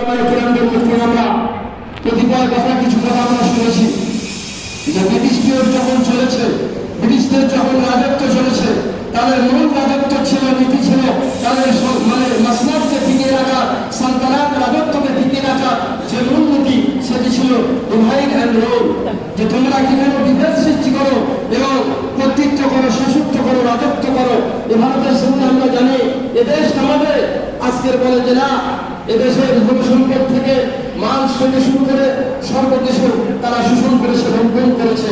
ওলামায়ে কেরামদের মুখে আমরা কতিপয় কথা কিছু কথা আমরা শুনেছি যে ব্রিটিশ পিরিয়ড যখন চলেছে, ব্রিটিশদের যখন রাজত্ব চলেছে, তাদের মূল রাজত্ব ছিল, নীতি ছিল তাদের মাসনাদকে টিকিয়ে রাখা, সালতানাত রাজত্বকে টিকিয়ে রাখা যে মূল নীতি সেটি ছিল ডিভাইড অ্যান্ড রুল, যে তোমরা কিভাবে বিভেদ সৃষ্টি করো এবং কর্তৃত্ব করো, শাসিত্ব করো, রাজত্ব করো। এ ভারতের সামনে আমরা জানি এদেশ আমাদের আজকের বলে যে না, এদেশের জনসম্পদ থেকে মাছ থেকে শুরু করে সর্বদেশে তারা শোষণ করেছে, লঙ্ঘন করেছে।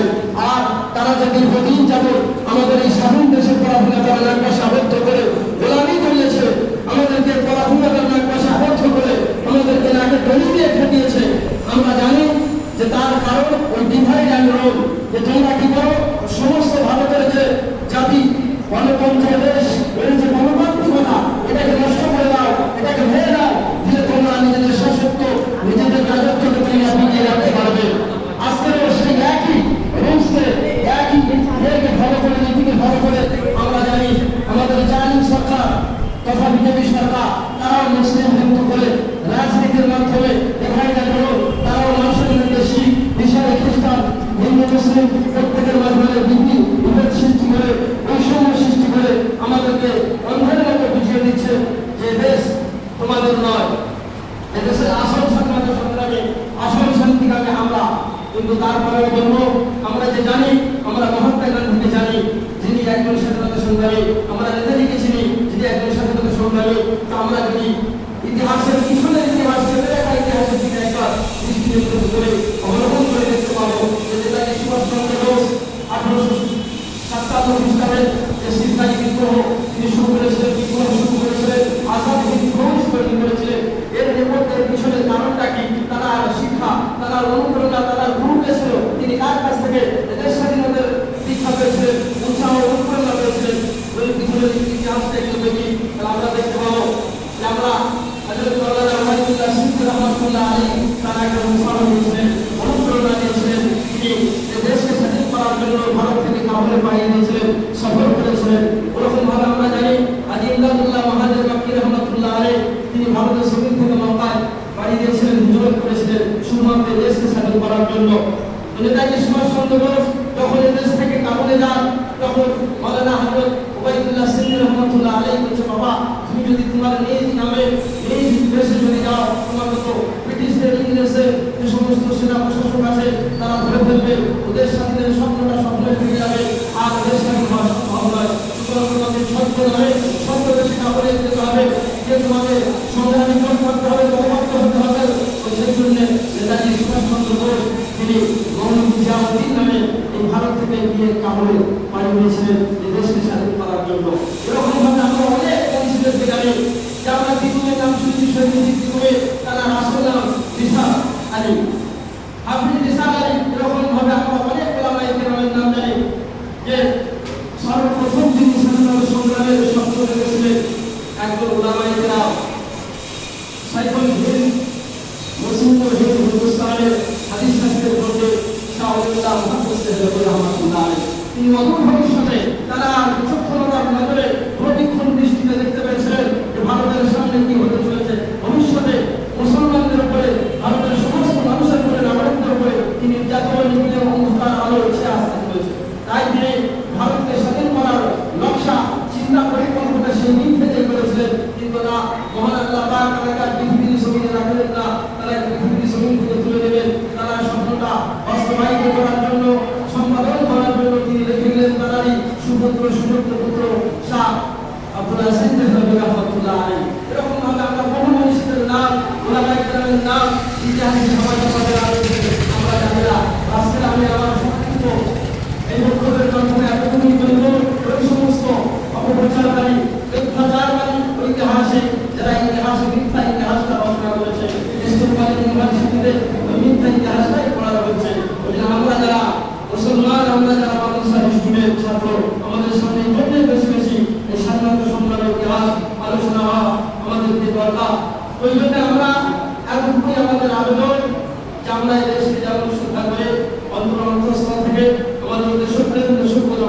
আর তারা যে দীর্ঘদিন যাবত আমাদের এই স্বাধীন দেশের পরাধীনতা তারা নাক পাশে আবদ্ধ করে গোলামি করিয়েছে, আমাদেরকে পরাধীনতার নাক পাশে আবদ্ধ করে আমাদেরকে নাকে দড়ি দিয়ে খেটিয়েছে। আমরা জানি যে তার কারণ ওই ডিভাইড অ্যান্ড রুল, যে তোমরা কি করো, সমস্ত ভারতের যে জাতি গণতন্ত্র দেশ, এর যে গণতান্ত্রিকতা এটাকে নষ্ট করে দাও, এটাকে ভেঙে দাও, দিয়ে তোমরা নিজেদের শাসত্ব, নিজেদের রাজত্বকে তোমরা টিকিয়ে রাখতে পারবে। আজকের সেই একই রুলসে, একই ইয়েকে ফলো করে, নীতিকে ফলো করে আমরা জানি আমাদের জালিম সরকার তথা বিজেপি সরকার তারাও মুসলিম হিন্দু করে রাজনীতির মাধ্যমে ডিভাইড অ্যান্ড রুল, তারাও মানুষের মধ্যে শিখ, ঈশান, খ্রিস্টান, হিন্দু, মুসলিম প্রত্যেকের মাধ্যমে বিভেদ সৃষ্টি করে, বৈষম্য সৃষ্টি করে আমাদেরকে অন্ধের মতো বুঝিয়ে দিচ্ছে যে দেশ তোমাদের নয়, এদেশের আসল স্বাধীনতা সংগ্রামী, আসল শান্তিকামী আমরা। কিন্তু তারপরেও বলবো, আমরা যে জানি, আমরা মহাত্মা গান্ধীকে জানি যিনি একজন স্বাধীনতা সংগ্রামী, আমরা নেতাজিকে চিনি যিনি একজন স্বাধীনতা সংগ্রামী। তো আমরা যদি ইতিহাসের পিছনের ইতিহাসের ইতিহাসের দিকে একবার দৃষ্টি নিবদ্ধ করে অবলম্বন করে দেখতে পাবো যে নেতাজি সুভাষচন্দ্র বোস 1857 খ্রিস্টাব্দে যে সিপাহী বিদ্রোহ তিনি শুরু করেছিলেন, বিদ্রোহ শুরু করেছিলেন, আজাদ হিন্দ ফৌজ তৈরি করেছিলেন। এর নেপথ্যের পিছনের কারণটা কি? তারা শিক্ষা, তারা অনুপ্রেরণা, তারা গুরু ছিল, তিনি কার কাছ থেকে দেশ স্বাধীনতার শিক্ষা পেয়েছিলেন, উৎসাহ অনুপ্রেরণা পেয়েছিলেন। ওই পিছনের ইতিহাসটা একটু দেখি, তাহলে আমরা দেখতে পাবো যে আমরা হযরত মাওলানা ওয়াহিদুল্লাহ সিদ্দিকী রাহমাতুল্লাহ আলাইহি তারা একটা উৎসাহ দিয়েছিলেন, অনুপ্রেরণা দিয়েছিলেন। তিনি দেশকে স্বাধীন করার জন্য ভারত থেকে কাবুলে পাঠিয়ে দিয়েছিলেন, সফর করেছিলেন। ওরকম ভাবে আমরা জানি আজি ইমদাদুল্লাহ মহাজের মাক্কি রাহমাতুল্লাহ আলাইহি তিনি ভারতের জমিন থেকে মক্কায় পাঠিয়ে দিয়েছিলেন, হিজরত করেছিলেন শুধুমাত্র দেশকে স্বাধীন করার জন্য। নেতাজি সুভাষচন্দ্র বোস যখন দেশ থেকে কাবুলে যান, তখন মাওলানা হযরত ওবাইদুল্লাহ সিদ্দিকী রাহমাতুল্লাহ আলাইহি বলছে, বাবা তুমি যদি তোমার নিজ নামে নিজ দেশে চলে যাও, তোমাকে তো ব্রিটিশদের, ইংরেজদের যে সমস্ত সেনা প্রশাসক আছে তারা ধরে ফেলবে, ওদের স্বাধীনের স্বপ্নটা স্বপ্নে ফিরে যাবে, আর দেশ স্বাধীন হওয়া সম্ভব নয়। সুতরাং তোমাকে সত্য নয়, সত্য দেশে কাবুলে যেতে হবে, যে তোমাকে সংগ্রামী করতে হবে, ঐক্যবদ্ধ হতে হবে। সেই জন্য নেতাজি সুভাষচন্দ্র বোস তিনি মৌলানা জিয়াউদ্দিন নামে এই ভারত থেকে গিয়ে কাবুলে পাড়ি দিয়েছিলেন এই দেশকে স্বাধীন করার জন্য। এরকম ভাবে আমরা অনেক মনীষীদেরকে জানি যে আমরা দ্বিগুণের নাম শুনেছি, শহীদ দ্বিগুণে তারা আসল নাম নিসার আলী, হাফিজ নিসার আলী। এরকম ভাবে আমরা অনেক ওলামায়ে কেরামের নাম জানি যে সর্বপ্রথম যিনি স্বাধীনতা সংগ্রামের শব্দ রেখেছিলেন একজন ওলামায়ে কেরাম সাইফুল হিন্দ মুসলিমুল হিন্দ হিন্দুস্তানের হাদিস শাস্ত্রের মধ্যে শাহউল্লাহ মুহাম্মদ সাহেব রাহমাতুল্লাহ আলাইহি। তিনি অদূর ভবিষ্যতে তারা বিচক্ষণতার নজরে প্রতিক্ষণ দৃষ্টিতে দেখতে পেয়েছিলেন যে ভারতের সামনে কি হতে চলেছে, ভবিষ্যতে মুসলমানদের উপরে, ভারতের সমস্ত মানুষের উপরে, নাগরিকদের উপরে কি নির্যাতন, নিপীড়ন, অন্ধকার আলো ছেয়ে আসতে চলেছে। তাই তিনি ভারতকে স্বাধীন করার নকশা চিন্তা পরিকল্পনা সেই দিন থেকে করেছিলেন। কিন্তু না, মহান আল্লাহ পাক তারা পৃথিবীর জমিনে রাখলেন না, তারা পৃথিবীর জমিন থেকে তুলে দেবেন। তারা স্বপ্নটা বাস্তবায়িত করার জন্য, সম্পাদন করার জন্য তিনি রেখে গেলেন তারাই সুপুত্র, সুযোগ্য পুত্র শাহ আব্দুল হাসিন রাহমাতুল্লাহ আলাইহি। এরকম ভাবে আমরা বহু মনীষীদের নাম, ওলামায়ে কেরামের নাম ইতিহাসে সমাজে আমরা জানি না। আজকে আমি আমার সংক্ষিপ্ত এই বক্তব্যের মাধ্যমে এতটুকুই বলবো, ওই সমস্ত অপপ্রচারকারী, মিথ্যাচারকারী, ঐতিহাসিক যারা ইতিহাসে মিথ্যা ইতিহাসটা রচনা করেছে, ইসলামী ইউনিভার্সিটিতে ওই মিথ্যা ইতিহাসটাই পড়ানো হচ্ছে। ওই জন্য আমরা যারা মুসলমান, আমরা যারা মাদ্রাসার স্টুডেন্ট, ছাত্র, আমাদের সামনে বেশি বেশি এই স্বাধীনতা সংগ্রামের ইতিহাস আলোচনা হওয়া আমাদেরকে দরকার। ওই জন্য আমরা এতটুকুই আমাদের আবেদন যে আমরা এই দেশকে যেমন শ্রদ্ধা করে অন্তরস্থল থেকে আমাদের মধ্যে সত্যের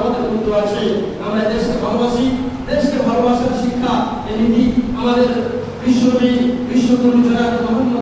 আমাদের মধ্যে আছে, আমরা দেশকে ভালোবাসি, দেশকে ভালোবাসার শিক্ষা এই নীতি আমাদের বিশ্বকবি, বিশ্বকবি জনাব